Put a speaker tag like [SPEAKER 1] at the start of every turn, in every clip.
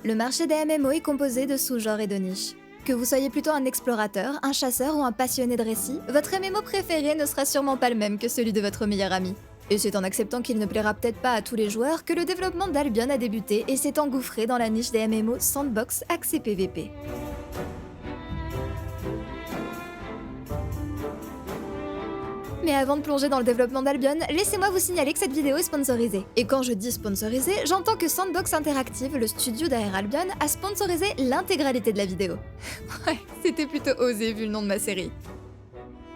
[SPEAKER 1] Le marché des MMO est composé de sous-genres et de niches. Que vous soyez plutôt un explorateur, un chasseur ou un passionné de récits, votre MMO préféré ne sera sûrement pas le même que celui de votre meilleur ami. Et c'est en acceptant qu'il ne plaira peut-être pas à tous les joueurs que le développement d'Albion a débuté et s'est engouffré dans la niche des MMO Sandbox axé PVP. Mais avant de plonger dans le développement d'Albion, laissez-moi vous signaler que cette vidéo est sponsorisée. Et quand je dis sponsorisée, j'entends que Sandbox Interactive, le studio derrière Albion, a sponsorisé l'intégralité de la vidéo. Ouais, c'était plutôt osé vu le nom de ma série.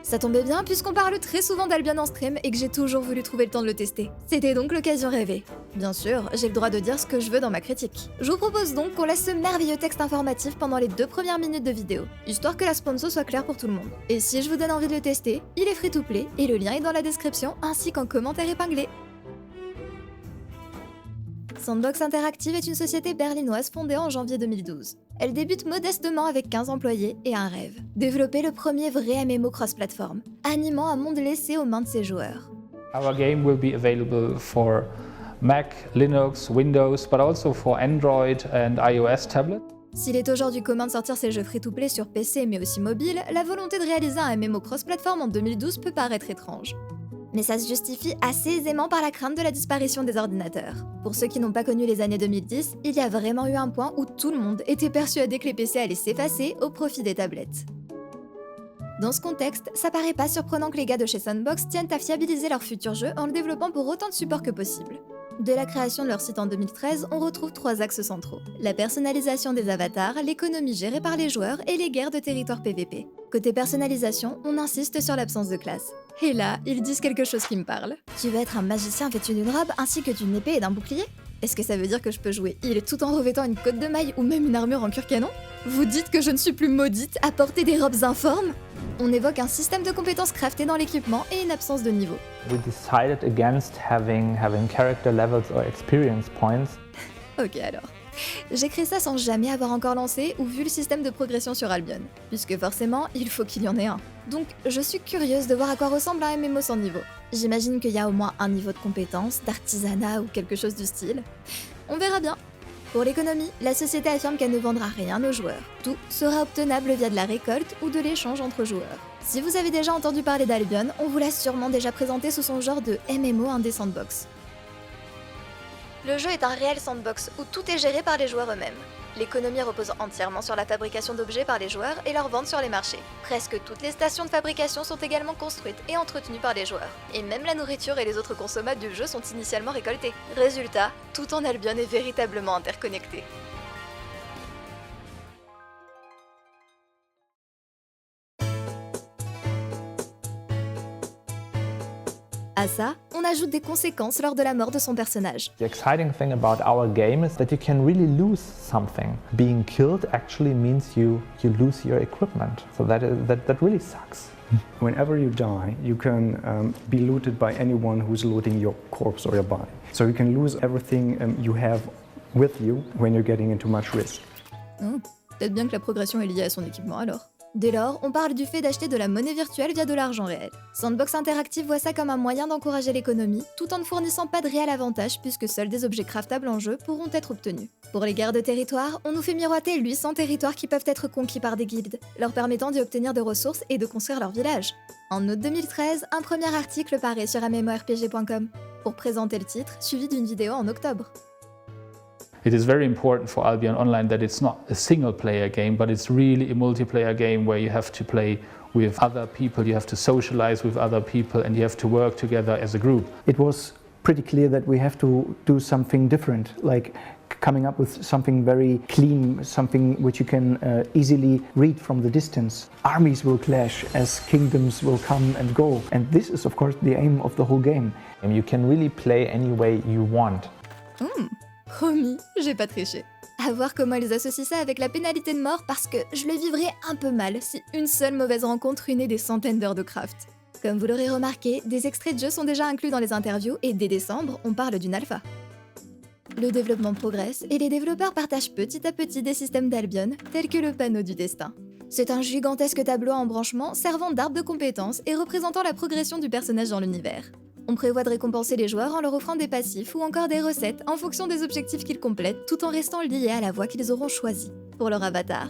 [SPEAKER 1] Ça tombait bien puisqu'on parle très souvent d'Albion en stream et que j'ai toujours voulu trouver le temps de le tester. C'était donc l'occasion rêvée. Bien sûr, j'ai le droit de dire ce que je veux dans ma critique. Je vous propose donc qu'on laisse ce merveilleux texte informatif pendant les 2 premières minutes de vidéo, histoire que la sponsor soit claire pour tout le monde. Et si je vous donne envie de le tester, il est free to play et le lien est dans la description ainsi qu'en commentaire épinglé. Sandbox Interactive est une société berlinoise fondée en janvier 2012. Elle débute modestement avec 15 employés et un rêve. Développer le premier vrai MMO cross-platform, animant un monde laissé aux mains de ses joueurs.
[SPEAKER 2] Our game will be available for Mac, Linux, Windows, but also for Android and iOS tablets.
[SPEAKER 1] S'il est aujourd'hui commun de sortir ces jeux free-to-play sur PC mais aussi mobile, la volonté de réaliser un MMO cross-platform en 2012 peut paraître étrange. Mais ça se justifie assez aisément par la crainte de la disparition des ordinateurs. Pour ceux qui n'ont pas connu les années 2010, il y a vraiment eu un point où tout le monde était persuadé que les PC allaient s'effacer au profit des tablettes. Dans ce contexte, ça paraît pas surprenant que les gars de chez Sandbox tiennent à fiabiliser leur futur jeu en le développant pour autant de support que possible. De la création de leur site en 2013, on retrouve 3 axes centraux. La personnalisation des avatars, l'économie gérée par les joueurs et les guerres de territoire PVP. Côté personnalisation, on insiste sur l'absence de classe. Et là, ils disent quelque chose qui me parle. Tu veux être un magicien vêtu d'une robe ainsi que d'une épée et d'un bouclier? Est-ce que ça veut dire que je peux jouer heal tout en revêtant une cotte de maille ou même une armure en cuir-canon? Vous dites que je ne suis plus maudite à porter des robes informes? On évoque un système de compétences crafté dans l'équipement et une absence de niveau.
[SPEAKER 2] We decided against having character levels or experience points.
[SPEAKER 1] Ok alors. J'écris ça sans jamais avoir encore lancé ou vu le système de progression sur Albion, puisque forcément, il faut qu'il y en ait un. Donc, je suis curieuse de voir à quoi ressemble un MMO sans niveau. J'imagine qu'il y a au moins un niveau de compétence, d'artisanat ou quelque chose du style. On verra bien. Pour l'économie, la société affirme qu'elle ne vendra rien aux joueurs. Tout sera obtenable via de la récolte ou de l'échange entre joueurs. Si vous avez déjà entendu parler d'Albion, on vous l'a sûrement déjà présenté sous son genre de MMO indé sandbox. Le jeu est un réel sandbox où tout est géré par les joueurs eux-mêmes. L'économie repose entièrement sur la fabrication d'objets par les joueurs et leur vente sur les marchés. Presque toutes les stations de fabrication sont également construites et entretenues par les joueurs. Et même la nourriture et les autres consommables du jeu sont initialement récoltés. Résultat, tout en Albion est véritablement interconnecté. À ça, on ajoute des conséquences lors de la mort de son personnage.
[SPEAKER 2] The exciting thing about our game is that you can really lose something. Being killed actually means you lose your equipment. So that really sucks.
[SPEAKER 3] Whenever you die, you can be looted by anyone who's looting your corpse or your body. So you can lose everything you have with you when you're getting into much risk.
[SPEAKER 1] Oh, peut-être bien que la progression est liée à son équipement alors. Dès lors, on parle du fait d'acheter de la monnaie virtuelle via de l'argent réel. Sandbox Interactive voit ça comme un moyen d'encourager l'économie, tout en ne fournissant pas de réel avantage puisque seuls des objets craftables en jeu pourront être obtenus. Pour les guerres de territoire, on nous fait miroiter 800 territoires qui peuvent être conquis par des guildes, leur permettant d'y obtenir des ressources et de construire leur village. En août 2013, un premier article paraît sur mmorpg.com, pour présenter le titre, suivi d'une vidéo en octobre.
[SPEAKER 2] It is very important for Albion Online that it's not a single-player game, but it's really a multiplayer game where you have to play with other people, you have to socialize with other people, and you have to work together as a group.
[SPEAKER 4] It was pretty clear that we have to do something different, like coming up with something very clean, something which you can easily read from the distance. Armies will clash as kingdoms will come and go, and this is of course the aim of the whole game.
[SPEAKER 2] And you can really play any way you want.
[SPEAKER 1] Promis, j'ai pas triché. À voir comment ils associent ça avec la pénalité de mort parce que je le vivrais un peu mal si une seule mauvaise rencontre ruinait des centaines d'heures de craft. Comme vous l'aurez remarqué, des extraits de jeu sont déjà inclus dans les interviews et dès décembre, on parle d'une alpha. Le développement progresse et les développeurs partagent petit à petit des systèmes d'Albion, tels que le panneau du destin. C'est un gigantesque tableau à embranchement servant d'arbre de compétences et représentant la progression du personnage dans l'univers. On prévoit de récompenser les joueurs en leur offrant des passifs ou encore des recettes en fonction des objectifs qu'ils complètent tout en restant liés à la voie qu'ils auront choisie pour leur avatar.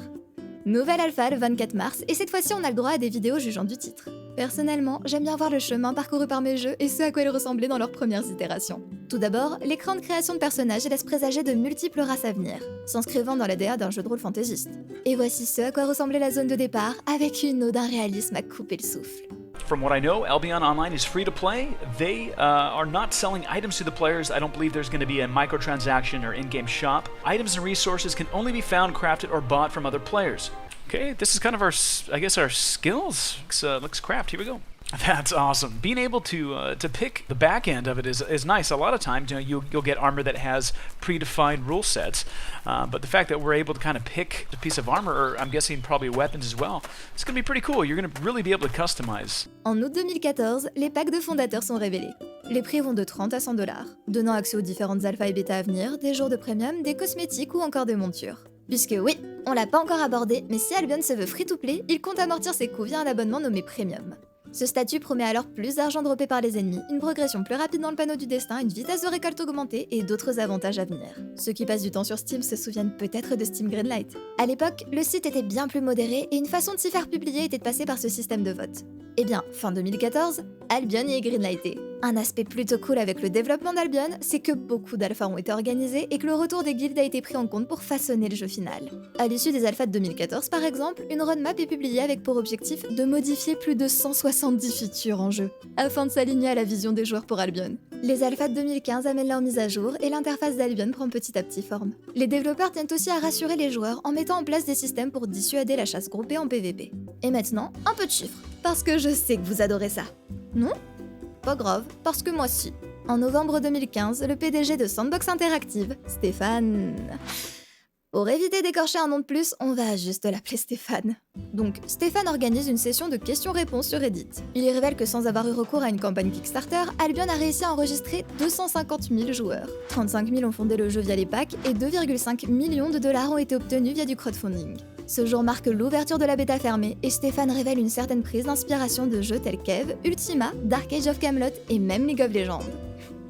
[SPEAKER 1] Nouvelle alpha le 24 mars et cette fois-ci on a le droit à des vidéos jugeant du titre. Personnellement, j'aime bien voir le chemin parcouru par mes jeux et ce à quoi ils ressemblaient dans leurs premières itérations. Tout d'abord, l'écran de création de personnages laisse présager de multiples races à venir, s'inscrivant dans la DA d'un jeu de rôle fantaisiste. Et voici ce à quoi ressemblait la zone de départ avec une ode d'un réalisme à couper le souffle.
[SPEAKER 5] From what I know, Albion Online is free to play. They are not selling items to the players. I don't believe there's going to be a microtransaction or in-game shop. Items and resources can only be found, crafted, or bought from other players. Okay, this is kind of our skills. Let's craft. Here we go. That's awesome. Being able to pick the back end of it is nice. A lot of times, you'll get armor that has predefined rule sets, but the fact that we're able to kind of pick a piece of armor, or I'm guessing probably weapons as well, it's going to be pretty cool. You're going to really be able to customize.
[SPEAKER 1] En août 2014, les packs de fondateurs sont révélés. Les prix vont de 30 à 100 $, donnant accès aux différentes alphas et bêtas à venir, des jours de premium, des cosmétiques ou encore des montures. Puisque oui, on l'a pas encore abordé, mais si Albion se veut free-to-play, il compte amortir ses coûts via un abonnement nommé Premium. Ce statut promet alors plus d'argent droppé par les ennemis, une progression plus rapide dans le panneau du destin, une vitesse de récolte augmentée et d'autres avantages à venir. Ceux qui passent du temps sur Steam se souviennent peut-être de Steam Greenlight. À l'époque, le site était bien plus modéré et une façon de s'y faire publier était de passer par ce système de vote. Eh bien, fin 2014, Albion y est greenlighté. Un aspect plutôt cool avec le développement d'Albion, c'est que beaucoup d'alphas ont été organisés et que le retour des guildes a été pris en compte pour façonner le jeu final. À l'issue des alphas de 2014 par exemple, une roadmap est publiée avec pour objectif de modifier plus de 170 features en jeu, afin de s'aligner à la vision des joueurs pour Albion. Les alphas de 2015 amènent leur mise à jour et l'interface d'Albion prend petit à petit forme. Les développeurs tiennent aussi à rassurer les joueurs en mettant en place des systèmes pour dissuader la chasse groupée en PvP. Et maintenant, un peu de chiffres, parce que je sais que vous adorez ça. Non ? Pas grave, parce que moi si. En novembre 2015, le PDG de Sandbox Interactive, Stéphane... Pour éviter d'écorcher un nom de plus, on va juste l'appeler Stéphane. Donc, Stéphane organise une session de questions-réponses sur Reddit. Il y révèle que sans avoir eu recours à une campagne Kickstarter, Albion a réussi à enregistrer 250 000 joueurs. 35 000 ont fondé le jeu via les packs et 2,5 millions de $ ont été obtenus via du crowdfunding. Ce jour marque l'ouverture de la bêta fermée et Stéphane révèle une certaine prise d'inspiration de jeux tels qu'Eve, Ultima, Dark Age of Camelot et même League of Legends.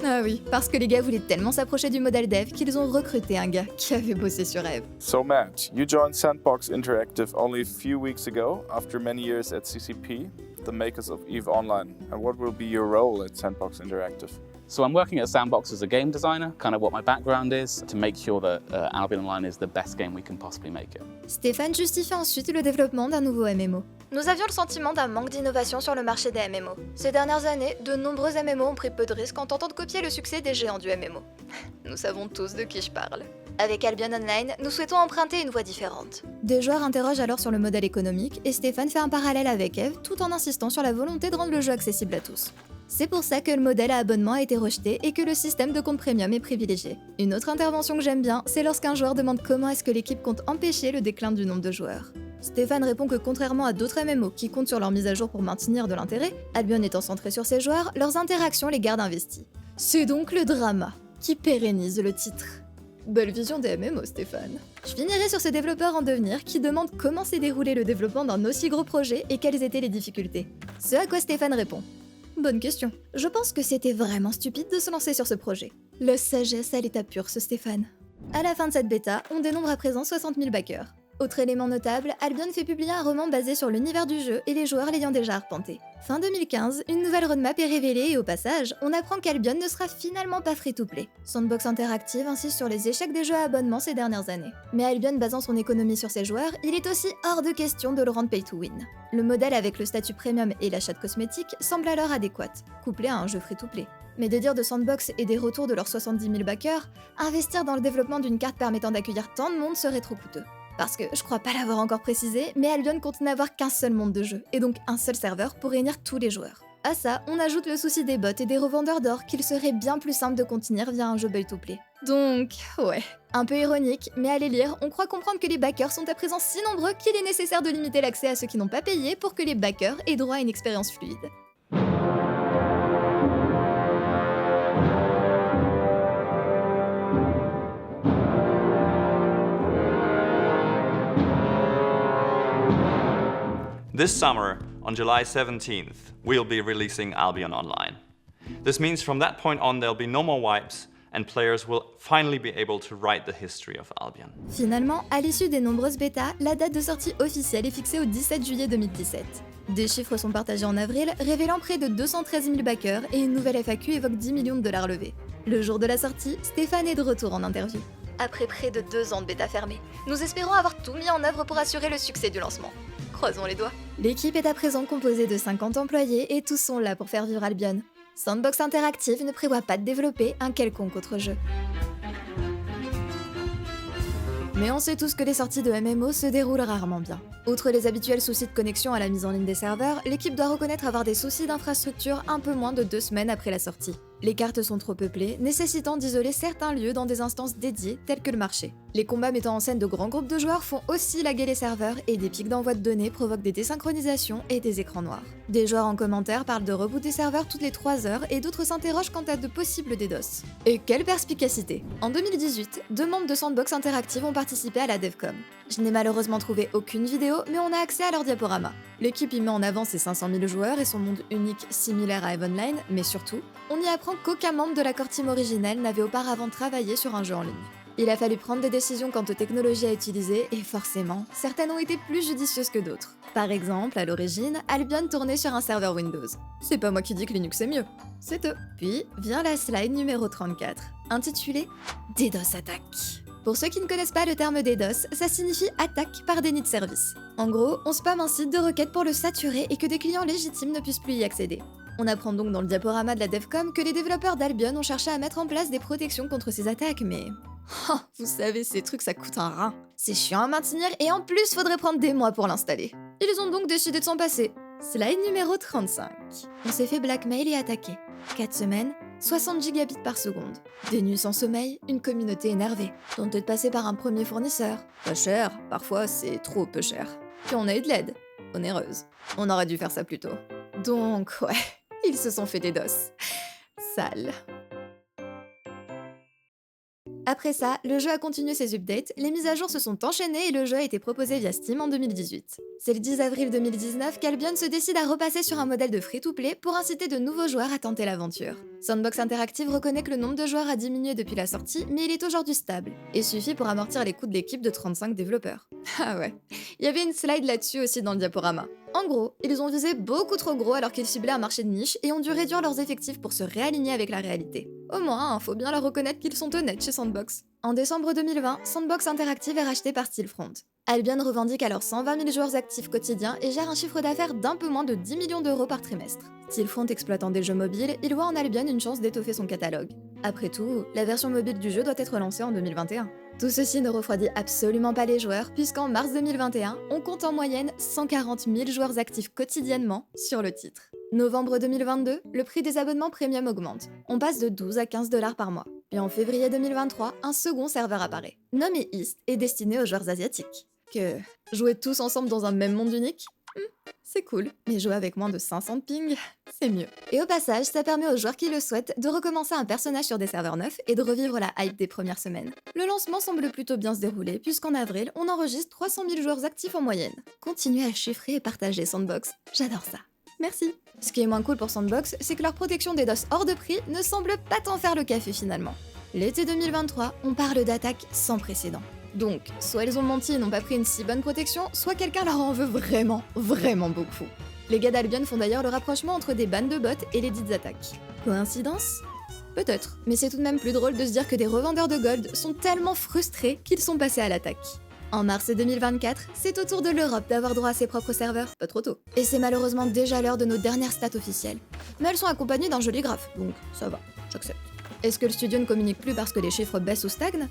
[SPEAKER 1] Ah oui, parce que les gars voulaient tellement s'approcher du modèle dev qu'ils ont recruté un gars qui avait bossé sur Eve.
[SPEAKER 6] So Matt, you joined Sandbox Interactive only a few weeks ago after many years at CCP, the makers of EVE Online. And what will be your role at Sandbox Interactive?
[SPEAKER 7] So I'm working at Sandbox as a game designer, kind of what my background is, to make sure that Albion Online is the best game we can possibly make it.
[SPEAKER 1] Stéphane justifie ensuite le développement d'un nouveau MMO. Nous avions le sentiment d'un manque d'innovation sur le marché des MMO. Ces dernières années, de nombreux MMO ont pris peu de risques en tentant de copier le succès des géants du MMO. Nous savons tous de qui je parle. Avec Albion Online, nous souhaitons emprunter une voie différente. Des joueurs interrogent alors sur le modèle économique et Stéphane fait un parallèle avec Eve tout en insistant sur la volonté de rendre le jeu accessible à tous. C'est pour ça que le modèle à abonnement a été rejeté et que le système de compte premium est privilégié. Une autre intervention que j'aime bien, c'est lorsqu'un joueur demande comment est-ce que l'équipe compte empêcher le déclin du nombre de joueurs. Stéphane répond que contrairement à d'autres MMO qui comptent sur leur mise à jour pour maintenir de l'intérêt, Albion étant centré sur ses joueurs, leurs interactions les gardent investis. C'est donc le drama qui pérennise le titre. Belle vision des MMO, Stéphane. Je finirai sur ce développeur en devenir qui demande comment s'est déroulé le développement d'un aussi gros projet et quelles étaient les difficultés. Ce à quoi Stéphane répond. Bonne question. Je pense que c'était vraiment stupide de se lancer sur ce projet. La sagesse à l'état pur, ce Stéphane. À la fin de cette bêta, on dénombre à présent 60 000 backers. Autre élément notable, Albion fait publier un roman basé sur l'univers du jeu et les joueurs l'ayant déjà arpenté. Fin 2015, une nouvelle roadmap est révélée et au passage, on apprend qu'Albion ne sera finalement pas free-to-play. Sandbox Interactive insiste sur les échecs des jeux à abonnement ces dernières années. Mais Albion basant son économie sur ses joueurs, il est aussi hors de question de le rendre pay-to-win. Le modèle avec le statut premium et l'achat de cosmétiques semble alors adéquat, couplé à un jeu free-to-play. Mais de dire de Sandbox et des retours de leurs 70 000 backers, investir dans le développement d'une carte permettant d'accueillir tant de monde serait trop coûteux. Parce que, je crois pas l'avoir encore précisé, mais Albion compte n'avoir qu'un seul monde de jeu, et donc un seul serveur pour réunir tous les joueurs. À ça, on ajoute le souci des bots et des revendeurs d'or qu'il serait bien plus simple de contenir via un jeu pay-to-play. Donc, ouais, un peu ironique, mais à les lire, on croit comprendre que les backers sont à présent si nombreux qu'il est nécessaire de limiter l'accès à ceux qui n'ont pas payé pour que les backers aient droit à une expérience fluide.
[SPEAKER 8] This summer, on July 17th, we'll be releasing Albion Online. This means from that point on there'll be no more wipes and players will finally be able to write the history of Albion.
[SPEAKER 1] Finalement, à l'issue des nombreuses bêtas, la date de sortie officielle est fixée au 17 juillet 2017. Des chiffres sont partagés en avril, révélant près de 213 000 backers et une nouvelle FAQ évoque 10 millions de dollars levés. Le jour de la sortie, Stéphane est de retour en interview. Après près de 2 ans de bêta fermée, nous espérons avoir tout mis en œuvre pour assurer le succès du lancement. Croisons les doigts. L'équipe est à présent composée de 50 employés et tous sont là pour faire vivre Albion. Sandbox Interactive ne prévoit pas de développer un quelconque autre jeu. Mais on sait tous que les sorties de MMO se déroulent rarement bien. Outre les habituels soucis de connexion à la mise en ligne des serveurs, l'équipe doit reconnaître avoir des soucis d'infrastructure un peu moins de 2 semaines après la sortie. Les cartes sont trop peuplées, nécessitant d'isoler certains lieux dans des instances dédiées telles que le marché. Les combats mettant en scène de grands groupes de joueurs font aussi laguer les serveurs et des pics d'envoi de données provoquent des désynchronisations et des écrans noirs. Des joueurs en commentaire parlent de reboot des serveurs toutes les 3 heures et d'autres s'interrogent quant à de possibles DDoS. Et quelle perspicacité! En 2018, 2 membres de Sandbox Interactive ont participé à la DevCom. Je n'ai malheureusement trouvé aucune vidéo, mais on a accès à leur diaporama. L'équipe y met en avant ses 500 000 joueurs et son monde unique similaire à EVE Online, mais surtout, on y apprend qu'aucun membre de la core team originelle n'avait auparavant travaillé sur un jeu en ligne. Il a fallu prendre des décisions quant aux technologies à utiliser, et forcément, certaines ont été plus judicieuses que d'autres. Par exemple, à l'origine, Albion tournait sur un serveur Windows. C'est pas moi qui dis que Linux est mieux, c'est eux. Puis vient la slide numéro 34, intitulée « DDoS Attack ». Pour ceux qui ne connaissent pas le terme DDoS, ça signifie attaque par déni de service. En gros, on spamme un site de requête pour le saturer et que des clients légitimes ne puissent plus y accéder. On apprend donc dans le diaporama de la DevCom que les développeurs d'Albion ont cherché à mettre en place des protections contre ces attaques, mais... Oh, vous savez, ces trucs ça coûte un rein. C'est chiant à maintenir et en plus faudrait prendre des mois pour l'installer. Ils ont donc décidé de s'en passer. Slide numéro 35. On s'est fait blackmail et attaquer. 4 semaines, 60 gigabits par seconde. Des nuits sans sommeil, une communauté énervée. Tenter de passer par un premier fournisseur. Pas cher, parfois c'est trop peu cher. Puis on a eu de l'aide. Onéreuse. On aurait dû faire ça plus tôt. Donc ouais, ils se sont fait des DOS. Sale. Après ça, le jeu a continué ses updates, les mises à jour se sont enchaînées et le jeu a été proposé via Steam en 2018. C'est le 10 avril 2019 qu'Albion se décide à repasser sur un modèle de free-to-play pour inciter de nouveaux joueurs à tenter l'aventure. Sandbox Interactive reconnaît que le nombre de joueurs a diminué depuis la sortie, mais il est aujourd'hui stable, et suffit pour amortir les coûts de l'équipe de 35 développeurs. Ah ouais, il y avait une slide là-dessus aussi dans le diaporama. En gros, ils ont visé beaucoup trop gros alors qu'ils ciblaient un marché de niche et ont dû réduire leurs effectifs pour se réaligner avec la réalité. Au moins, faut bien leur reconnaître qu'ils sont honnêtes chez Sandbox. En décembre 2020, Sandbox Interactive est racheté par Stillfront. Albion revendique alors 120 000 joueurs actifs quotidiens et gère un chiffre d'affaires d'un peu moins de 10 millions d'euros par trimestre. Stillfront exploitant des jeux mobiles, il voit en Albion une chance d'étoffer son catalogue. Après tout, la version mobile du jeu doit être lancée en 2021. Tout ceci ne refroidit absolument pas les joueurs, puisqu'en mars 2021, on compte en moyenne 140 000 joueurs actifs quotidiennement sur le titre. Novembre 2022, le prix des abonnements premium augmente. On passe de 12 à 15 $ par mois. Puis en février 2023, un second serveur apparaît, nommé East et destiné aux joueurs asiatiques. Que jouer tous ensemble dans un même monde unique, c'est cool, mais jouer avec moins de 500 de ping, c'est mieux. Et au passage, ça permet aux joueurs qui le souhaitent de recommencer un personnage sur des serveurs neufs et de revivre la hype des premières semaines. Le lancement semble plutôt bien se dérouler, puisqu'en avril, on enregistre 300 000 joueurs actifs en moyenne. Continuez à chiffrer et partager Sandbox, j'adore ça. Merci. Ce qui est moins cool pour Sandbox, c'est que leur protection des DOS hors de prix ne semble pas tant faire le café finalement. L'été 2023, on parle d'attaques sans précédent. Donc, soit ils ont menti et n'ont pas pris une si bonne protection, soit quelqu'un leur en veut vraiment, vraiment beaucoup. Les gars d'Albion font d'ailleurs le rapprochement entre des bandes de bots et les dites attaques. Coïncidence ? Peut-être, mais c'est tout de même plus drôle de se dire que des revendeurs de gold sont tellement frustrés qu'ils sont passés à l'attaque. En mars 2024, c'est au tour de l'Europe d'avoir droit à ses propres serveurs, pas trop tôt. Et c'est malheureusement déjà l'heure de nos dernières stats officielles. Mais elles sont accompagnées d'un joli graphe, donc ça va, j'accepte. Est-ce que le studio ne communique plus parce que les chiffres baissent ou stagnent ?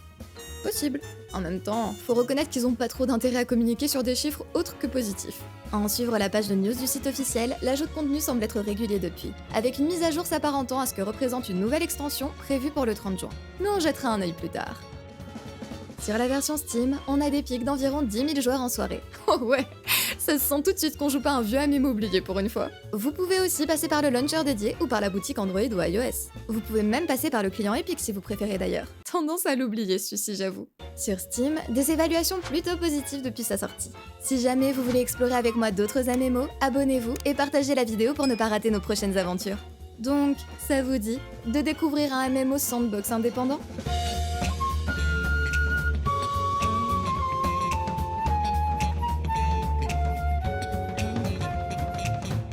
[SPEAKER 1] Possible. En même temps, faut reconnaître qu'ils ont pas trop d'intérêt à communiquer sur des chiffres autres que positifs. À en suivre la page de news du site officiel, l'ajout de contenu semble être régulier depuis, avec une mise à jour s'apparentant à ce que représente une nouvelle extension prévue pour le 30 juin. Mais on jettera un œil plus tard. Sur la version Steam, on a des pics d'environ 10 000 joueurs en soirée. Oh ouais, ça se sent tout de suite qu'on joue pas un vieux MMO oublié pour une fois. Vous pouvez aussi passer par le launcher dédié ou par la boutique Android ou iOS. Vous pouvez même passer par le client Epic si vous préférez d'ailleurs. Tendance à l'oublier celui-ci, j'avoue. Sur Steam, des évaluations plutôt positives depuis sa sortie. Si jamais vous voulez explorer avec moi d'autres MMO, abonnez-vous et partagez la vidéo pour ne pas rater nos prochaines aventures. Donc, ça vous dit de découvrir un MMO sandbox indépendant ?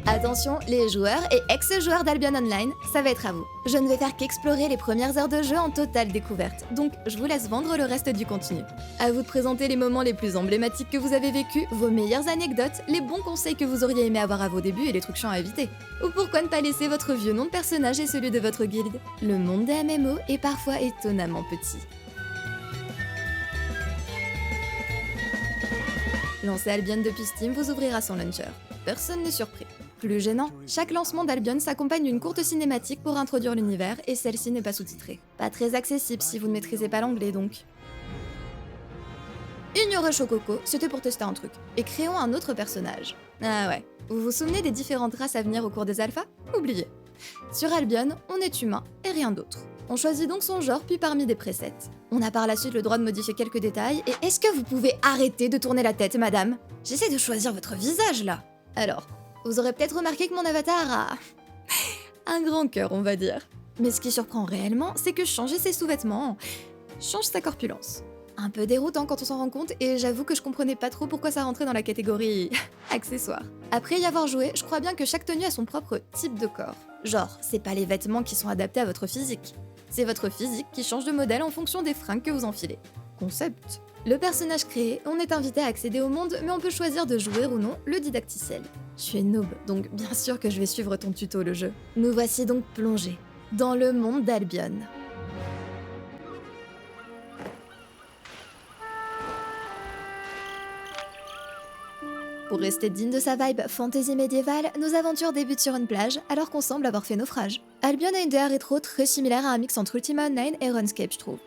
[SPEAKER 1] Attention, les joueurs et ex-joueurs d'Albion Online, ça va être à vous. Je ne vais faire qu'explorer les premières heures de jeu en totale découverte, donc je vous laisse vendre le reste du contenu. À vous de présenter les moments les plus emblématiques que vous avez vécus, vos meilleures anecdotes, les bons conseils que vous auriez aimé avoir à vos débuts et les trucs chiants à éviter. Ou pourquoi ne pas laisser votre vieux nom de personnage et celui de votre guilde. Le monde des MMO est parfois étonnamment petit. Lancer Albion depuis Steam vous ouvrira son launcher. Personne n'est surpris. Plus gênant, chaque lancement d'Albion s'accompagne d'une courte cinématique pour introduire l'univers et celle-ci n'est pas sous-titrée. Pas très accessible si vous ne maîtrisez pas l'anglais donc. Ignorez Chococo, c'était pour tester un truc. Et créons un autre personnage. Ah ouais, vous vous souvenez des différentes races à venir au cours des alphas ? Oubliez. Sur Albion, on est humain et rien d'autre. On choisit donc son genre puis parmi des presets. On a par la suite le droit de modifier quelques détails et est-ce que vous pouvez arrêter de tourner la tête, madame ? J'essaie de choisir votre visage là. Alors, vous aurez peut-être remarqué que mon avatar a un grand cœur, on va dire. Mais ce qui surprend réellement, c'est que changer ses sous-vêtements change sa corpulence. Un peu déroutant quand on s'en rend compte, et j'avoue que je comprenais pas trop pourquoi ça rentrait dans la catégorie accessoire. Après y avoir joué, je crois bien que chaque tenue a son propre type de corps. Genre, c'est pas les vêtements qui sont adaptés à votre physique. C'est votre physique qui change de modèle en fonction des fringues que vous enfilez. Concept. Le personnage créé, on est invité à accéder au monde, mais on peut choisir de jouer ou non le didacticiel. Je suis noob, donc bien sûr que je vais suivre ton tuto le jeu. Nous voici donc plongés dans le monde d'Albion. Pour rester digne de sa vibe fantasy médiévale, nos aventures débutent sur une plage alors qu'on semble avoir fait naufrage. Albion a une DA rétro très similaire à un mix entre Ultima Online et RuneScape, je trouve.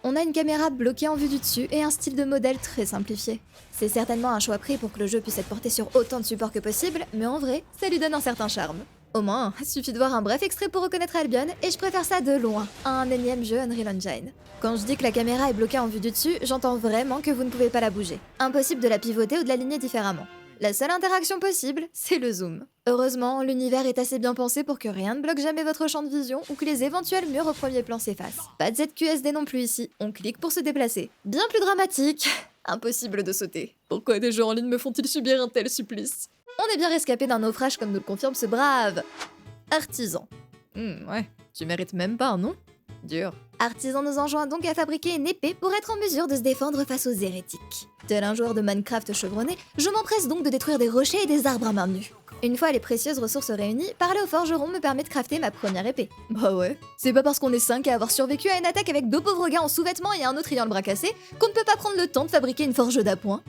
[SPEAKER 1] On a une caméra bloquée en vue du dessus et un style de modèle très simplifié. C'est certainement un choix pris pour que le jeu puisse être porté sur autant de supports que possible, mais en vrai, ça lui donne un certain charme. Au moins, suffit de voir un bref extrait pour reconnaître Albion, et je préfère ça de loin à un énième jeu Unreal Engine. Quand je dis que la caméra est bloquée en vue du dessus, j'entends vraiment que vous ne pouvez pas la bouger. Impossible de la pivoter ou de l'aligner différemment. La seule interaction possible, c'est le zoom. Heureusement, l'univers est assez bien pensé pour que rien ne bloque jamais votre champ de vision ou que les éventuels murs au premier plan s'effacent. Pas de ZQSD non plus ici, on clique pour se déplacer. Bien plus dramatique, impossible de sauter. Pourquoi des jeux en ligne me font-ils subir un tel supplice ? On est bien rescapé d'un naufrage comme nous le confirme ce brave artisan. Ouais, tu mérites même pas, non ? Dur. Artisan nous enjoint donc à fabriquer une épée pour être en mesure de se défendre face aux hérétiques. Tel un joueur de Minecraft chevronné, je m'empresse donc de détruire des rochers et des arbres à main nue. Une fois les précieuses ressources réunies, parler au forgeron me permet de crafter ma première épée. Bah ouais, c'est pas parce qu'on est 5 à avoir survécu à une attaque avec 2 pauvres gars en sous-vêtements et un autre ayant le bras cassé qu'on ne peut pas prendre le temps de fabriquer une forge d'appoint.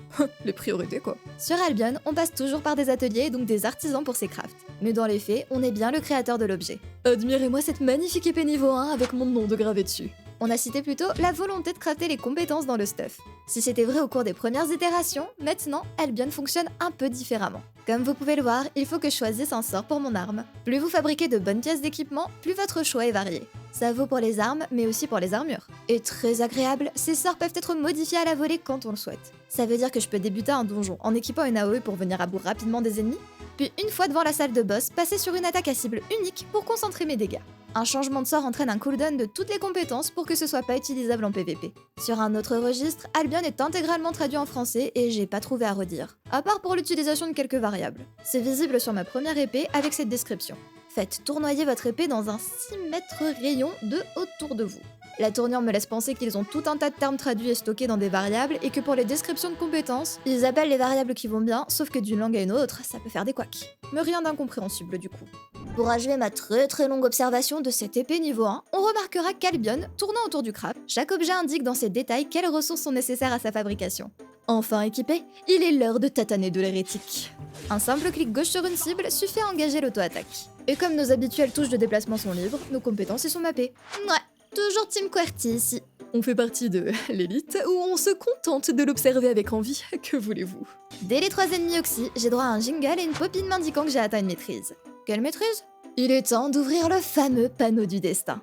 [SPEAKER 1] Les priorités quoi. Sur Albion, on passe toujours par des ateliers et donc des artisans pour ces crafts. Mais dans les faits, on est bien le créateur de l'objet. Admirez-moi cette magnifique épée niveau 1 avec mon nom de gravé dessus. On a cité plutôt la volonté de crafter les compétences dans le stuff. Si c'était vrai au cours des premières itérations, maintenant, Albion fonctionne un peu différemment. Comme vous pouvez le voir, il faut que je choisisse un sort pour mon arme. Plus vous fabriquez de bonnes pièces d'équipement, plus votre choix est varié. Ça vaut pour les armes, mais aussi pour les armures. Et très agréable, ces sorts peuvent être modifiés à la volée quand on le souhaite. Ça veut dire que je peux débuter un donjon en équipant une AOE pour venir à bout rapidement des ennemis, puis une fois devant la salle de boss, passer sur une attaque à cible unique pour concentrer mes dégâts. Un changement de sort entraîne un cooldown de toutes les compétences pour que ce soit pas utilisable en PvP. Sur un autre registre, Albion est intégralement traduit en français et j'ai pas trouvé à redire, à part pour l'utilisation de quelques variables. C'est visible sur ma première épée avec cette description. Faites tournoyer votre épée dans un 6 mètres rayon de autour de vous. La tournure me laisse penser qu'ils ont tout un tas de termes traduits et stockés dans des variables et que pour les descriptions de compétences, ils appellent les variables qui vont bien, sauf que d'une langue à une autre, ça peut faire des couacs. Mais rien d'incompréhensible du coup. Pour achever ma très longue observation de cette épée niveau 1, on remarquera qu'Albion, tournant autour du crabe, chaque objet indique dans ses détails quelles ressources sont nécessaires à sa fabrication. Enfin équipé, il est l'heure de tataner de l'hérétique. Un simple clic gauche sur une cible suffit à engager l'auto-attaque. Et comme nos habituelles touches de déplacement sont libres, nos compétences y sont mappées. Ouais, toujours Team QWERTY ici. On fait partie de l'élite où on se contente de l'observer avec envie, que voulez-vous. Dès les 3 ennemis oxy, j'ai droit à un jingle et une popine m'indiquant que j'ai atteint une maîtrise. Quelle maîtrise ? Il est temps d'ouvrir le fameux panneau du destin.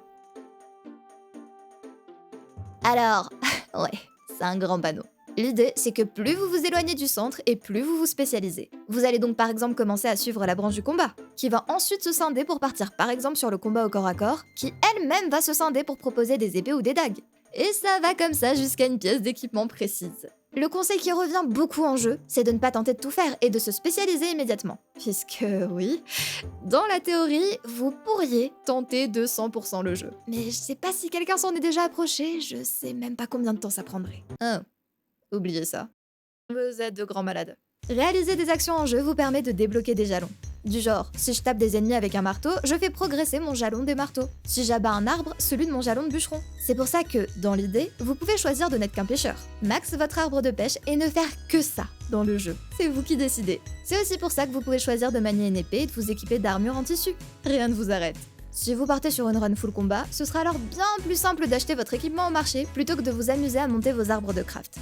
[SPEAKER 1] Alors, ouais, c'est un grand panneau. L'idée, c'est que plus vous vous éloignez du centre et plus vous vous spécialisez. Vous allez donc par exemple commencer à suivre la branche du combat, qui va ensuite se scinder pour partir par exemple sur le combat au corps à corps, qui elle-même va se scinder pour proposer des épées ou des dagues. Et ça va comme ça jusqu'à une pièce d'équipement précise. Le conseil qui revient beaucoup en jeu, c'est de ne pas tenter de tout faire et de se spécialiser immédiatement. Puisque oui, dans la théorie, vous pourriez tenter de 100% le jeu. Mais je sais pas si quelqu'un s'en est déjà approché, je sais même pas combien de temps ça prendrait. Oh, oubliez ça. Vous êtes de grands malades. Réaliser des actions en jeu vous permet de débloquer des jalons. Du genre, si je tape des ennemis avec un marteau, je fais progresser mon jalon des marteaux. Si j'abats un arbre, celui de mon jalon de bûcheron. C'est pour ça que, dans l'idée, vous pouvez choisir de n'être qu'un pêcheur. Max votre arbre de pêche et ne faire que ça dans le jeu. C'est vous qui décidez. C'est aussi pour ça que vous pouvez choisir de manier une épée et de vous équiper d'armure en tissu. Rien ne vous arrête. Si vous partez sur une run full combat, ce sera alors bien plus simple d'acheter votre équipement au marché plutôt que de vous amuser à monter vos arbres de craft.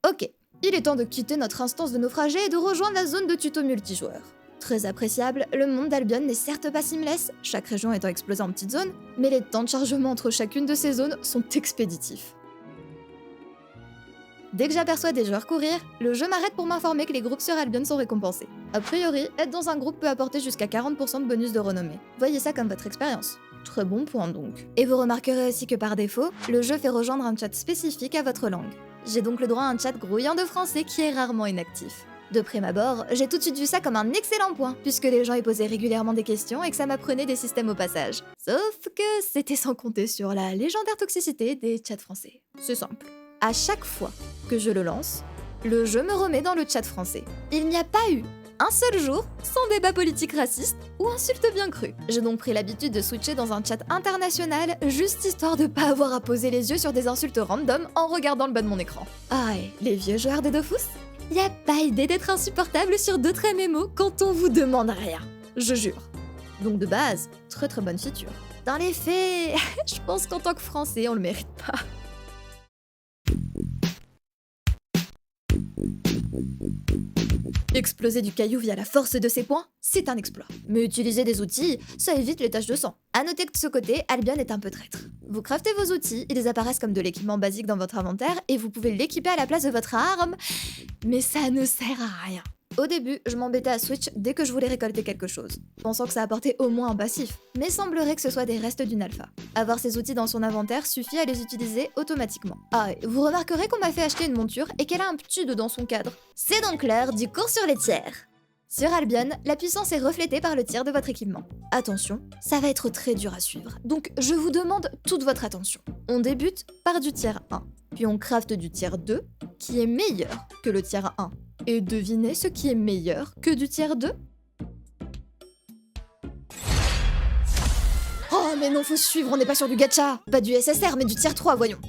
[SPEAKER 1] Ok, il est temps de quitter notre instance de naufragés et de rejoindre la zone de tuto multijoueur. Très appréciable, le monde d'Albion n'est certes pas seamless, chaque région étant explosée en petites zones, mais les temps de chargement entre chacune de ces zones sont expéditifs. Dès que j'aperçois des joueurs courir, le jeu m'arrête pour m'informer que les groupes sur Albion sont récompensés. A priori, être dans un groupe peut apporter jusqu'à 40% de bonus de renommée. Voyez ça comme votre expérience. Très bon point donc. Et vous remarquerez aussi que par défaut, le jeu fait rejoindre un chat spécifique à votre langue. J'ai donc le droit à un chat grouillant de français qui est rarement inactif. De prime abord, j'ai tout de suite vu ça comme un excellent point, puisque les gens y posaient régulièrement des questions et que ça m'apprenait des systèmes au passage. Sauf que c'était sans compter sur la légendaire toxicité des chats français. C'est simple. À chaque fois que je le lance, le jeu me remet dans le chat français. Il n'y a pas eu un seul jour sans débat politique raciste ou insulte bien crue. J'ai donc pris l'habitude de switcher dans un chat international juste histoire de pas avoir à poser les yeux sur des insultes random en regardant le bas de mon écran. Ah et les vieux joueurs de Dofus ? Y a pas idée d'être insupportable sur d'autres MMO quand on vous demande rien. Je jure. Donc de base, très très bonne feature. Dans les faits, je pense qu'en tant que Français, on le mérite pas. Exploser du caillou via la force de ses poings, c'est un exploit. Mais utiliser des outils, ça évite les taches de sang. A noter que de ce côté, Albion est un peu traître. Vous craftez vos outils, ils apparaissent comme de l'équipement basique dans votre inventaire et vous pouvez l'équiper à la place de votre arme, mais ça ne sert à rien. Au début, je m'embêtais à switch dès que je voulais récolter quelque chose, pensant que ça apportait au moins un passif, mais semblerait que ce soit des restes d'une alpha. Avoir ces outils dans son inventaire suffit à les utiliser automatiquement. Ah, et vous remarquerez qu'on m'a fait acheter une monture et qu'elle a un petit dans son cadre. C'est donc l'heure du cours sur les tiers. Sur Albion, la puissance est reflétée par le tiers de votre équipement. Attention, ça va être très dur à suivre, donc je vous demande toute votre attention. On débute par du tiers 1, puis on crafte du tiers 2, qui est meilleur que le tiers 1. Et devinez ce qui est meilleur que du tiers 2 ? Oh mais non, faut suivre, on n'est pas sur du gacha. Pas du SSR, mais du tiers 3, voyons.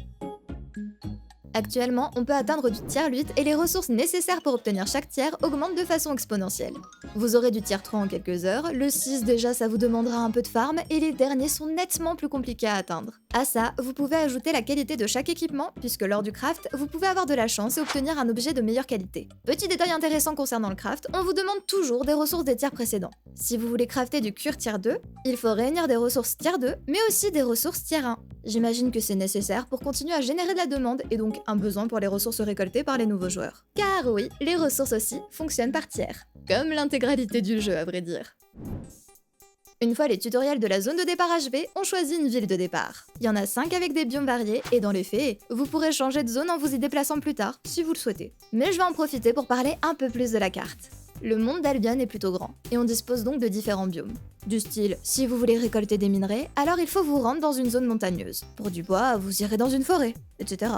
[SPEAKER 1] Actuellement, on peut atteindre du tiers 8 et les ressources nécessaires pour obtenir chaque tiers augmentent de façon exponentielle. Vous aurez du tiers 3 en quelques heures, le 6 déjà ça vous demandera un peu de farm et les derniers sont nettement plus compliqués à atteindre. À ça, vous pouvez ajouter la qualité de chaque équipement puisque lors du craft, vous pouvez avoir de la chance et obtenir un objet de meilleure qualité. Petit détail intéressant concernant le craft, on vous demande toujours des ressources des tiers précédents. Si vous voulez crafter du cuir tiers 2, il faut réunir des ressources tiers 2 mais aussi des ressources tiers 1. J'imagine que c'est nécessaire pour continuer à générer de la demande et donc un besoin pour les ressources récoltées par les nouveaux joueurs. Car oui, les ressources aussi fonctionnent par tiers, comme l'intégralité du jeu à vrai dire. Une fois les tutoriels de la zone de départ achevés, on choisit une ville de départ. Il y en a 5 avec des biomes variés et dans les faits, vous pourrez changer de zone en vous y déplaçant plus tard, si vous le souhaitez. Mais je vais en profiter pour parler un peu plus de la carte. Le monde d'Albion est plutôt grand, et on dispose donc de différents biomes. Du style, si vous voulez récolter des minerais, alors il faut vous rendre dans une zone montagneuse. Pour du bois, vous irez dans une forêt, etc.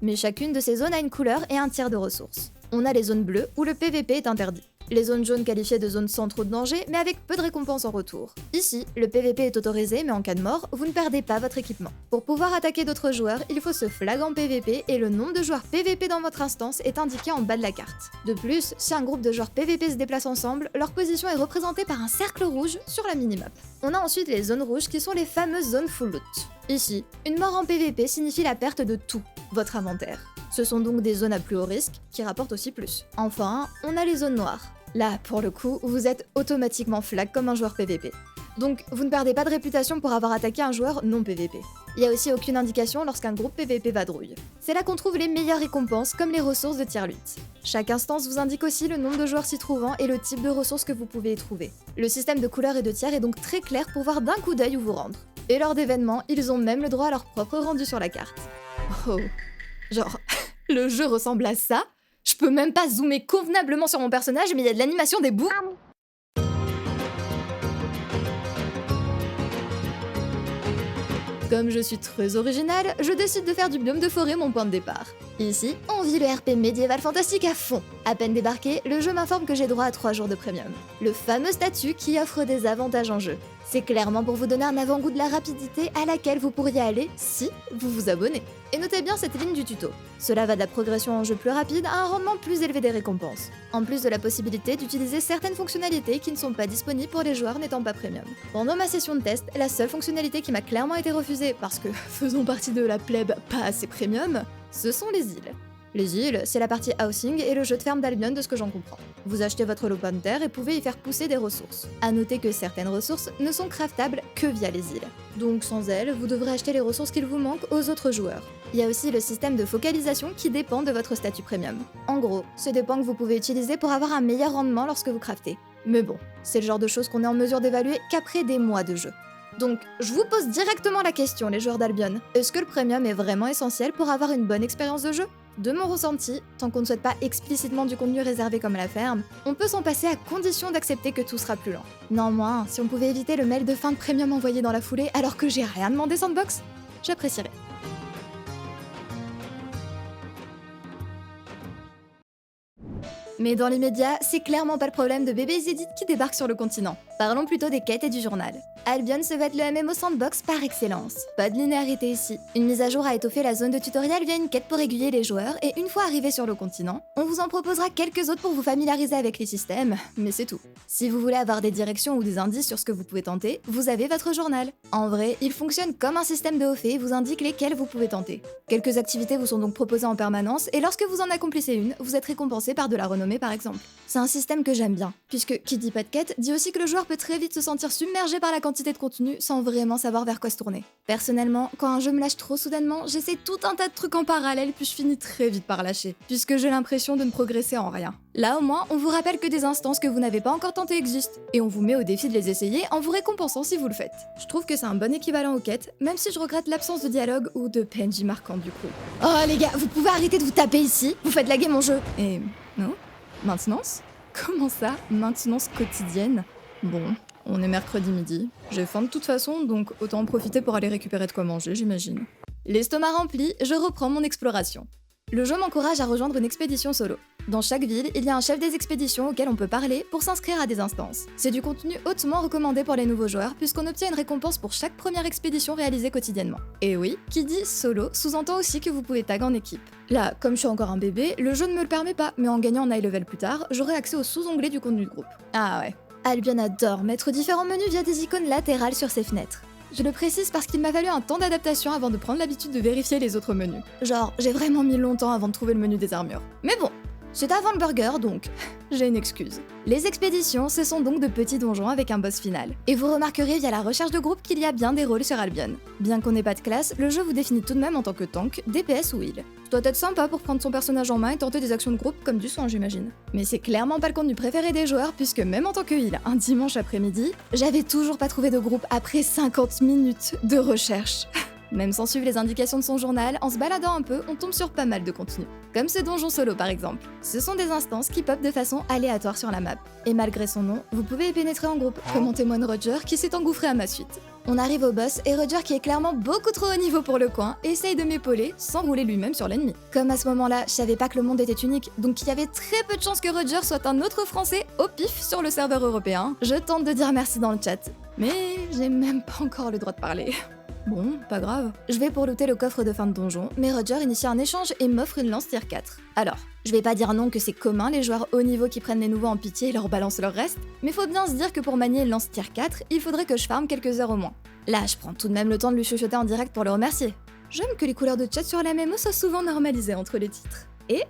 [SPEAKER 1] Mais chacune de ces zones a une couleur et un tiers de ressources. On a les zones bleues où le PVP est interdit. Les zones jaunes qualifiées de zones sans trop de danger, mais avec peu de récompenses en retour. Ici, le PVP est autorisé, mais en cas de mort, vous ne perdez pas votre équipement. Pour pouvoir attaquer d'autres joueurs, il faut se flag en PVP et le nombre de joueurs PVP dans votre instance est indiqué en bas de la carte. De plus, si un groupe de joueurs PVP se déplace ensemble, leur position est représentée par un cercle rouge sur la minimap. On a ensuite les zones rouges qui sont les fameuses zones full loot. Ici, une mort en PVP signifie la perte de tout votre inventaire. Ce sont donc des zones à plus haut risque qui rapportent aussi plus. Enfin, on a les zones noires. Là, pour le coup, vous êtes automatiquement flag comme un joueur PVP. Donc vous ne perdez pas de réputation pour avoir attaqué un joueur non PVP. Il y a aussi aucune indication lorsqu'un groupe PVP vadrouille. C'est là qu'on trouve les meilleures récompenses comme les ressources de tier 8. Chaque instance vous indique aussi le nombre de joueurs s'y trouvant et le type de ressources que vous pouvez y trouver. Le système de couleurs et de tiers est donc très clair pour voir d'un coup d'œil où vous rendre. Et lors d'événements, ils ont même le droit à leur propre rendu sur la carte. Oh, genre, le jeu ressemble à ça? Je peux même pas zoomer convenablement sur mon personnage, mais il y a de l'animation des bouts. Comme je suis très originale, je décide de faire du biome de forêt mon point de départ. Ici, on vit le RP médiéval fantastique à fond. À peine débarqué, le jeu m'informe que j'ai droit à 3 jours de premium. Le fameux statut qui offre des avantages en jeu. C'est clairement pour vous donner un avant-goût de la rapidité à laquelle vous pourriez aller si vous vous abonnez. Et notez bien cette ligne du tuto. Cela va de la progression en jeu plus rapide à un rendement plus élevé des récompenses. En plus de la possibilité d'utiliser certaines fonctionnalités qui ne sont pas disponibles pour les joueurs n'étant pas premium. Pendant ma session de test, la seule fonctionnalité qui m'a clairement été refusée parce que faisons partie de la plèbe pas assez premium, ce sont les îles. Les îles, c'est la partie housing et le jeu de ferme d'Albion de ce que j'en comprends. Vous achetez votre lopin de terre et pouvez y faire pousser des ressources. A noter que certaines ressources ne sont craftables que via les îles. Donc sans elles, vous devrez acheter les ressources qu'il vous manque aux autres joueurs. Il y a aussi le système de focalisation qui dépend de votre statut premium. En gros, c'est des points que vous pouvez utiliser pour avoir un meilleur rendement lorsque vous craftez. Mais bon, c'est le genre de choses qu'on est en mesure d'évaluer qu'après des mois de jeu. Donc, je vous pose directement la question, les joueurs d'Albion. Est-ce que le premium est vraiment essentiel pour avoir une bonne expérience de jeu ? De mon ressenti, tant qu'on ne souhaite pas explicitement du contenu réservé comme la ferme, on peut s'en passer à condition d'accepter que tout sera plus lent. Néanmoins, si on pouvait éviter le mail de fin de premium envoyé dans la foulée alors que j'ai rien demandé Sandbox, j'apprécierais. Mais dans l'immédiat, c'est clairement pas le problème de bébé Zedit qui débarque sur le continent. Parlons plutôt des quêtes et du journal. Albion se veut être le MMO Sandbox par excellence. Pas de linéarité ici. Une mise à jour a étoffé la zone de tutoriel via une quête pour aiguiller les joueurs, et une fois arrivé sur le continent, on vous en proposera quelques autres pour vous familiariser avec les systèmes, mais c'est tout. Si vous voulez avoir des directions ou des indices sur ce que vous pouvez tenter, vous avez votre journal. En vrai, il fonctionne comme un système de haut fait et vous indique lesquelles vous pouvez tenter. Quelques activités vous sont donc proposées en permanence, et lorsque vous en accomplissez une, vous êtes récompensé par de la renommée par exemple. C'est un système que j'aime bien, puisque qui dit pas de quête dit aussi que le joueur peut très vite se sentir submergé par la quantité de contenu sans vraiment savoir vers quoi se tourner. Personnellement, quand un jeu me lâche trop soudainement, j'essaie tout un tas de trucs en parallèle puis je finis très vite par lâcher, puisque j'ai l'impression de ne progresser en rien. Là au moins, on vous rappelle que des instances que vous n'avez pas encore tentées existent, et on vous met au défi de les essayer en vous récompensant si vous le faites. Je trouve que c'est un bon équivalent aux quêtes, même si je regrette l'absence de dialogue ou de PNJ marquant du coup. Oh les gars, vous pouvez arrêter de vous taper ici, vous faites laguer mon jeu. Et non ? Maintenance ? Comment ça, maintenance quotidienne ? Bon, on est mercredi midi. J'ai faim de toute façon, donc autant en profiter pour aller récupérer de quoi manger, j'imagine. L'estomac rempli, je reprends mon exploration. Le jeu m'encourage à rejoindre une expédition solo. Dans chaque ville, il y a un chef des expéditions auquel on peut parler pour s'inscrire à des instances. C'est du contenu hautement recommandé pour les nouveaux joueurs puisqu'on obtient une récompense pour chaque première expédition réalisée quotidiennement. Et oui, qui dit solo sous-entend aussi que vous pouvez tag en équipe. Là, comme je suis encore un bébé, le jeu ne me le permet pas, mais en gagnant en high level plus tard, j'aurai accès au sous-onglet du contenu de groupe. Ah ouais. Albion adore mettre différents menus via des icônes latérales sur ses fenêtres. Je le précise parce qu'il m'a fallu un temps d'adaptation avant de prendre l'habitude de vérifier les autres menus. Genre, j'ai vraiment mis longtemps avant de trouver le menu des armures. Mais bon, c'est avant le burger donc j'ai une excuse. Les expéditions, ce sont donc de petits donjons avec un boss final. Et vous remarquerez via la recherche de groupe qu'il y a bien des rôles sur Albion. Bien qu'on n'ait pas de classe, le jeu vous définit tout de même en tant que tank, DPS ou heal. Ça doit être sympa pour prendre son personnage en main et tenter des actions de groupe comme du soin j'imagine. Mais c'est clairement pas le contenu préféré des joueurs puisque même en tant que heal, un dimanche après-midi, j'avais toujours pas trouvé de groupe après 50 minutes de recherche. Même sans suivre les indications de son journal, en se baladant un peu, on tombe sur pas mal de contenu. Comme ce donjon solo par exemple. Ce sont des instances qui pop de façon aléatoire sur la map. Et malgré son nom, vous pouvez y pénétrer en groupe, comme en témoigne Roger qui s'est engouffré à ma suite. On arrive au boss et Roger qui est clairement beaucoup trop haut niveau pour le coin, essaye de m'épauler sans rouler lui-même sur l'ennemi. Comme à ce moment-là, je savais pas que le monde était unique, donc il y avait très peu de chances que Roger soit un autre français au pif sur le serveur européen. Je tente de dire merci dans le chat, mais j'ai même pas encore le droit de parler. Bon, pas grave. Je vais pour looter le coffre de fin de donjon, mais Roger initie un échange et m'offre une lance tier 4. Alors, je vais pas dire non que c'est commun les joueurs haut niveau qui prennent les nouveaux en pitié et leur balancent leur reste, mais faut bien se dire que pour manier une lance tier 4, il faudrait que je farme quelques heures au moins. Là, je prends tout de même le temps de lui chuchoter en direct pour le remercier. J'aime que les couleurs de chat sur la MMO soient souvent normalisées entre les titres. Et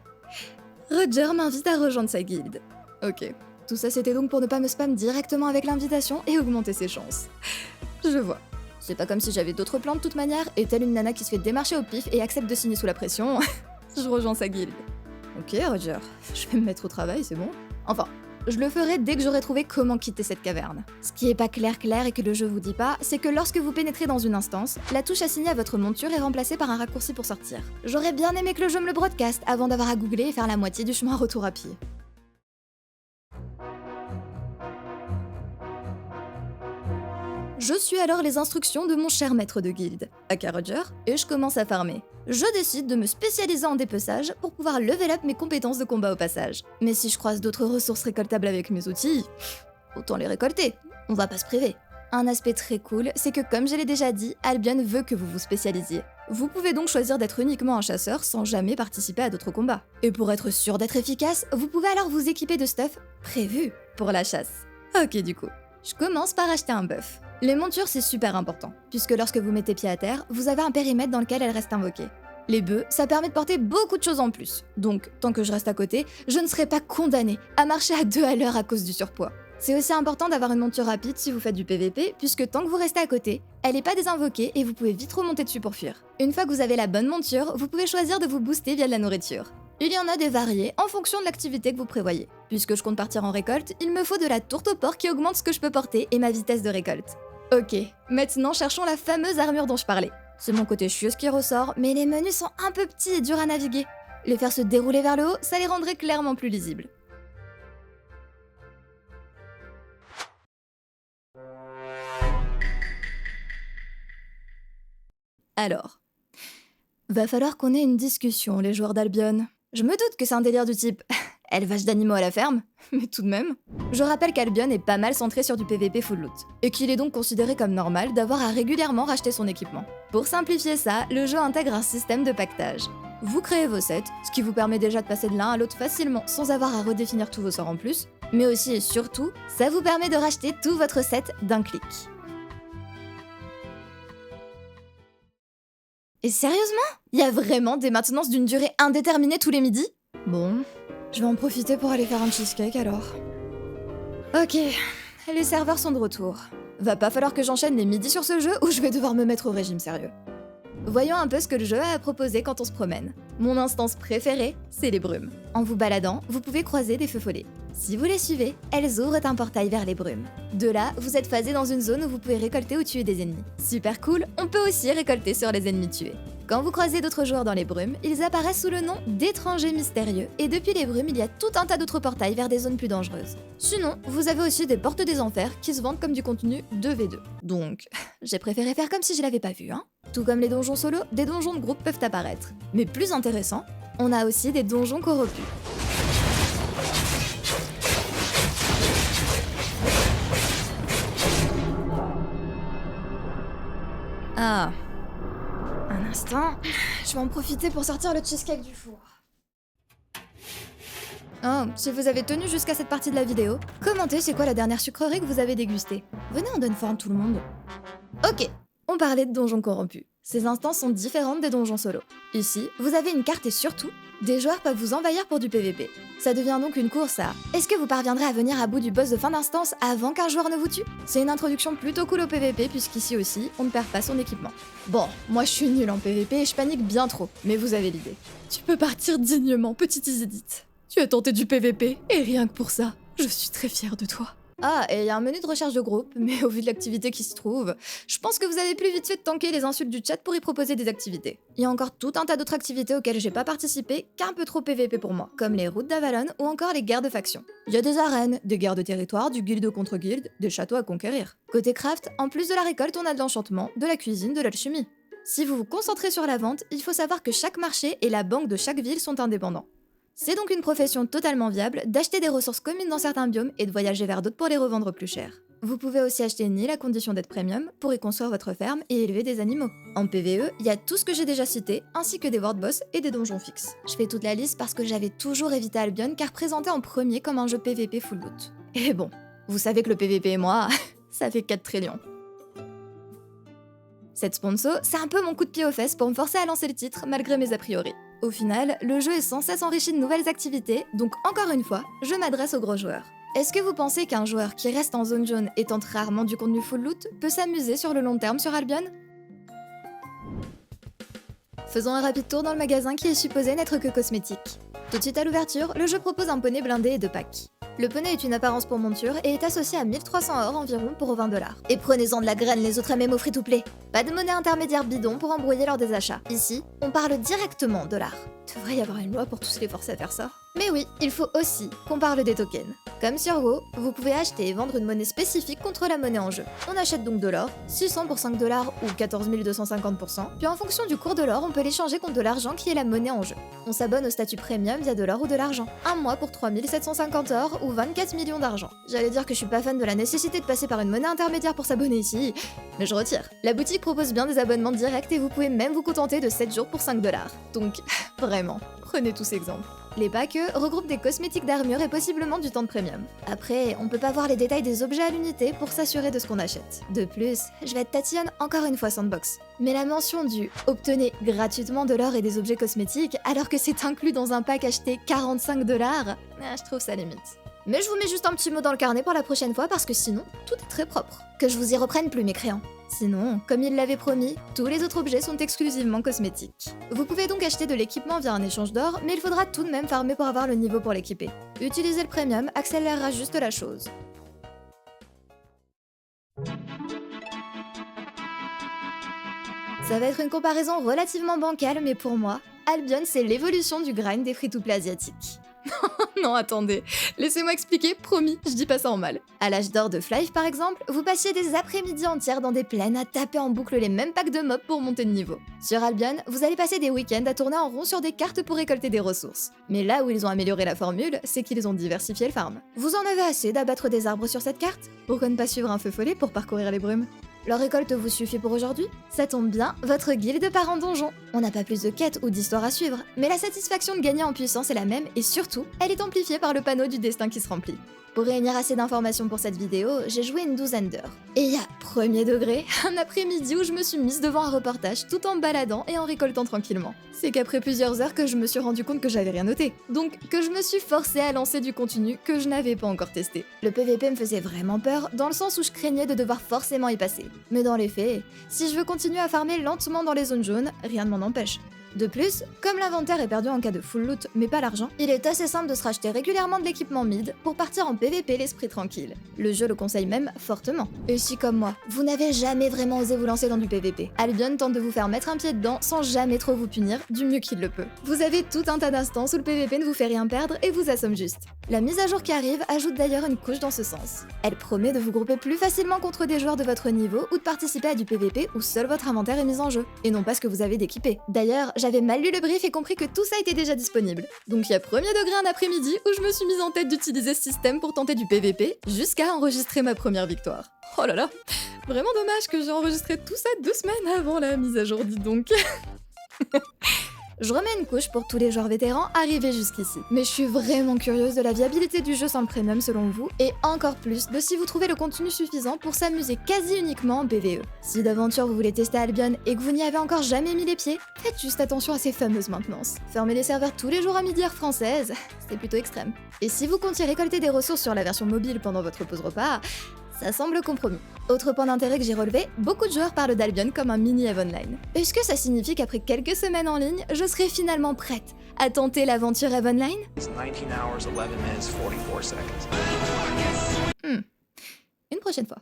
[SPEAKER 1] Roger m'invite à rejoindre sa guilde. Ok. Tout ça c'était donc pour ne pas me spam directement avec l'invitation et augmenter ses chances. Je vois. C'est pas comme si j'avais d'autres plans de toute manière, et telle une nana qui se fait démarcher au pif et accepte de signer sous la pression, je rejoins sa guilde. Ok Roger, je vais me mettre au travail, c'est bon. Enfin, je le ferai dès que j'aurai trouvé comment quitter cette caverne. Ce qui est pas clair et que le jeu vous dit pas, c'est que lorsque vous pénétrez dans une instance, la touche assignée à votre monture est remplacée par un raccourci pour sortir. J'aurais bien aimé que le jeu me le broadcast avant d'avoir à googler et faire la moitié du chemin retour à pied. Je suis alors les instructions de mon cher maître de guilde, aka Roger, et je commence à farmer. Je décide de me spécialiser en dépeçage pour pouvoir level up mes compétences de combat au passage. Mais si je croise d'autres ressources récoltables avec mes outils, autant les récolter, on va pas se priver. Un aspect très cool, c'est que comme je l'ai déjà dit, Albion veut que vous vous spécialisiez. Vous pouvez donc choisir d'être uniquement un chasseur sans jamais participer à d'autres combats. Et pour être sûr d'être efficace, vous pouvez alors vous équiper de stuff prévu pour la chasse. Ok du coup, je commence par acheter un buff. Les montures c'est super important, puisque lorsque vous mettez pied à terre, vous avez un périmètre dans lequel elles restent invoquées. Les bœufs, ça permet de porter beaucoup de choses en plus, donc tant que je reste à côté, je ne serai pas condamnée à marcher à 2 à l'heure à cause du surpoids. C'est aussi important d'avoir une monture rapide si vous faites du PVP, puisque tant que vous restez à côté, elle n'est pas désinvoquée et vous pouvez vite remonter dessus pour fuir. Une fois que vous avez la bonne monture, vous pouvez choisir de vous booster via de la nourriture. Il y en a des variés en fonction de l'activité que vous prévoyez. Puisque je compte partir en récolte, il me faut de la tourte au porc qui augmente ce que je peux porter et ma vitesse de récolte. Ok, maintenant cherchons la fameuse armure dont je parlais. C'est mon côté chieuse qui ressort, mais les menus sont un peu petits et durs à naviguer. Les faire se dérouler vers le haut, ça les rendrait clairement plus lisibles. Alors, va falloir qu'on ait une discussion, les joueurs d'Albion. Je me doute que c'est un délire du type « élevage d'animaux à la ferme », mais tout de même. Je rappelle qu'Albion est pas mal centré sur du PVP full loot, et qu'il est donc considéré comme normal d'avoir à régulièrement racheter son équipement. Pour simplifier ça, le jeu intègre un système de pactage. Vous créez vos sets, ce qui vous permet déjà de passer de l'un à l'autre facilement sans avoir à redéfinir tous vos sorts en plus, mais aussi et surtout, ça vous permet de racheter tout votre set d'un clic. Et sérieusement ? Il y a vraiment des maintenances d'une durée indéterminée tous les midis ? Bon, je vais en profiter pour aller faire un cheesecake alors. Ok, les serveurs sont de retour. Va pas falloir que j'enchaîne les midis sur ce jeu ou je vais devoir me mettre au régime sérieux. Voyons un peu ce que le jeu a à proposer quand on se promène. Mon instance préférée, c'est les brumes. En vous baladant, vous pouvez croiser des feux follets. Si vous les suivez, elles ouvrent un portail vers les brumes. De là, vous êtes phasé dans une zone où vous pouvez récolter ou tuer des ennemis. Super cool, on peut aussi récolter sur les ennemis tués. Quand vous croisez d'autres joueurs dans les brumes, ils apparaissent sous le nom d'étrangers mystérieux, et depuis les brumes, il y a tout un tas d'autres portails vers des zones plus dangereuses. Sinon, vous avez aussi des portes des enfers qui se vendent comme du contenu 2v2. Donc, j'ai préféré faire comme si je l'avais pas vu, hein. Tout comme les donjons solo, des donjons de groupe peuvent apparaître. Mais plus intéressant, on a aussi des donjons corrompus. Ah. Un instant, je vais en profiter pour sortir le cheesecake du four. Oh, si vous avez tenu jusqu'à cette partie de la vidéo, commentez c'est quoi la dernière sucrerie que vous avez dégustée. Venez, on donne forme tout le monde. Ok, on parlait de donjons corrompus. Ces instances sont différentes des donjons solo. Ici, vous avez une carte et surtout, des joueurs peuvent vous envahir pour du PVP. Ça devient donc une course à « Est-ce que vous parviendrez à venir à bout du boss de fin d'instance avant qu'un joueur ne vous tue ?» C'est une introduction plutôt cool au PVP puisqu'ici aussi, on ne perd pas son équipement. Bon, moi je suis nulle en PVP et je panique bien trop, mais vous avez l'idée. Tu peux partir dignement, petite Isidite. Tu as tenté du PVP et rien que pour ça, je suis très fière de toi. Ah, et il y a un menu de recherche de groupe, mais au vu de l'activité qui s'y trouve, je pense que vous avez plus vite fait de tanker les insultes du chat pour y proposer des activités. Il y a encore tout un tas d'autres activités auxquelles j'ai pas participé, qu'un peu trop PVP pour moi, comme les routes d'Avalon ou encore les guerres de faction. Il y a des arènes, des guerres de territoire, du guilde contre guilde, des châteaux à conquérir. Côté craft, en plus de la récolte, on a de l'enchantement, de la cuisine, de l'alchimie. Si vous vous concentrez sur la vente, il faut savoir que chaque marché et la banque de chaque ville sont indépendants. C'est donc une profession totalement viable d'acheter des ressources communes dans certains biomes et de voyager vers d'autres pour les revendre plus cher. Vous pouvez aussi acheter une île à condition d'être premium pour y construire votre ferme et élever des animaux. En PvE, il y a tout ce que j'ai déjà cité, ainsi que des world boss et des donjons fixes. Je fais toute la liste parce que j'avais toujours évité Albion car présenté en premier comme un jeu PvP full loot. Et bon, vous savez que le PvP et moi, ça fait 4 trillions. Cette sponsor, c'est un peu mon coup de pied aux fesses pour me forcer à lancer le titre malgré mes a priori. Au final, le jeu est sans cesse enrichi de nouvelles activités, donc encore une fois, je m'adresse aux gros joueurs. Est-ce que vous pensez qu'un joueur qui reste en zone jaune et tente rarement du contenu full loot peut s'amuser sur le long terme sur Albion? Faisons un rapide tour dans le magasin qui est supposé n'être que cosmétique. Tout de suite à l'ouverture, le jeu propose un poney blindé et 2 packs. Le poney est une apparence pour monture et est associé à 1300 or environ pour 20 $. Et prenez-en de la graine les autres MMO free-to-play. Pas de monnaie intermédiaire bidon pour embrouiller lors des achats. Ici, on parle directement en dollars. Devrait y avoir une loi pour tous les forcer à faire ça. Mais oui, il faut aussi qu'on parle des tokens. Comme sur Go, vous pouvez acheter et vendre une monnaie spécifique contre la monnaie en jeu. On achète donc de l'or, 600 pour 5 $ ou 14 250%, puis en fonction du cours de l'or, on peut l'échanger contre de l'argent qui est la monnaie en jeu. On s'abonne au statut premium via de l'or ou de l'argent. Un mois pour 3750 or ou 24 millions d'argent. J'allais dire que je suis pas fan de la nécessité de passer par une monnaie intermédiaire pour s'abonner ici, mais je retire. La boutique propose bien des abonnements directs et vous pouvez même vous contenter de 7 jours pour 5 $. Donc, vraiment, prenez tous exemples. Les packs, eux, regroupent des cosmétiques d'armure et possiblement du temps de premium. Après, on peut pas voir les détails des objets à l'unité pour s'assurer de ce qu'on achète. De plus, je vais être tatillonne encore une fois Sandbox. Mais la mention du « obtenez gratuitement de l'or et des objets cosmétiques » alors que c'est inclus dans un pack acheté 45 $, je trouve ça limite. Mais je vous mets juste un petit mot dans le carnet pour la prochaine fois parce que sinon, tout est très propre. Que je vous y reprenne plus, mes créants. Sinon, comme il l'avait promis, tous les autres objets sont exclusivement cosmétiques. Vous pouvez donc acheter de l'équipement via un échange d'or, mais il faudra tout de même farmer pour avoir le niveau pour l'équiper. Utiliser le premium accélérera juste la chose. Ça va être une comparaison relativement bancale, mais pour moi, Albion c'est l'évolution du grind des free-to-play asiatiques. Non, attendez, laissez-moi expliquer, promis, je dis pas ça en mal. À l'âge d'or de Flive par exemple, vous passiez des après-midi entières dans des plaines à taper en boucle les mêmes packs de mobs pour monter de niveau. Sur Albion, vous allez passer des week-ends à tourner en rond sur des cartes pour récolter des ressources. Mais là où ils ont amélioré la formule, c'est qu'ils ont diversifié le farm. Vous en avez assez d'abattre des arbres sur cette carte? Pourquoi ne pas suivre un feu follet pour parcourir les brumes? Leur récolte vous suffit pour aujourd'hui? Ça tombe bien, votre guilde part en donjon. On n'a pas plus de quêtes ou d'histoires à suivre, mais la satisfaction de gagner en puissance est la même et surtout, elle est amplifiée par le panneau du destin qui se remplit. Pour réunir assez d'informations pour cette vidéo, j'ai joué une 12aine d'heures. Et il y a premier degré, un après-midi où je me suis mise devant un reportage tout en baladant et en récoltant tranquillement. C'est qu'après plusieurs heures que je me suis rendu compte que j'avais rien noté. Donc que je me suis forcée à lancer du contenu que je n'avais pas encore testé. Le PVP me faisait vraiment peur dans le sens où je craignais de devoir forcément y passer. Mais dans les faits, si je veux continuer à farmer lentement dans les zones jaunes, rien ne m'en empêche. De plus, comme l'inventaire est perdu en cas de full loot mais pas l'argent, il est assez simple de se racheter régulièrement de l'équipement mid pour partir en PVP l'esprit tranquille. Le jeu le conseille même fortement. Et si comme moi, vous n'avez jamais vraiment osé vous lancer dans du PVP, Albion tente de vous faire mettre un pied dedans sans jamais trop vous punir, du mieux qu'il le peut. Vous avez tout un tas d'instances où le PVP ne vous fait rien perdre et vous assomme juste. La mise à jour qui arrive ajoute d'ailleurs une couche dans ce sens. Elle promet de vous grouper plus facilement contre des joueurs de votre niveau ou de participer à du PVP où seul votre inventaire est mis en jeu, et non pas ce que vous avez d'équipé. D'ailleurs, j'avais mal lu le brief et compris que tout ça était déjà disponible. Donc il y a premier degré un après-midi où je me suis mise en tête d'utiliser ce système pour tenter du PVP, jusqu'à enregistrer ma première victoire. Oh là là, vraiment dommage que j'ai enregistré tout ça 2 semaines avant la mise à jour, dis donc. Je remets une couche pour tous les joueurs vétérans arrivés jusqu'ici. Mais je suis vraiment curieuse de la viabilité du jeu sans le premium selon vous, et encore plus de si vous trouvez le contenu suffisant pour s'amuser quasi uniquement en PvE. Si d'aventure vous voulez tester Albion et que vous n'y avez encore jamais mis les pieds, faites juste attention à ces fameuses maintenances. Fermer les serveurs tous les jours à midi heure française, c'est plutôt extrême. Et si vous comptiez récolter des ressources sur la version mobile pendant votre pause repas, ça semble compromis. Autre point d'intérêt que j'ai relevé, beaucoup de joueurs parlent d'Albion comme un mini EVE Online. Est-ce que ça signifie qu'après quelques semaines en ligne, je serai finalement prête à tenter l'aventure EVE Online? Une prochaine fois. Une prochaine fois.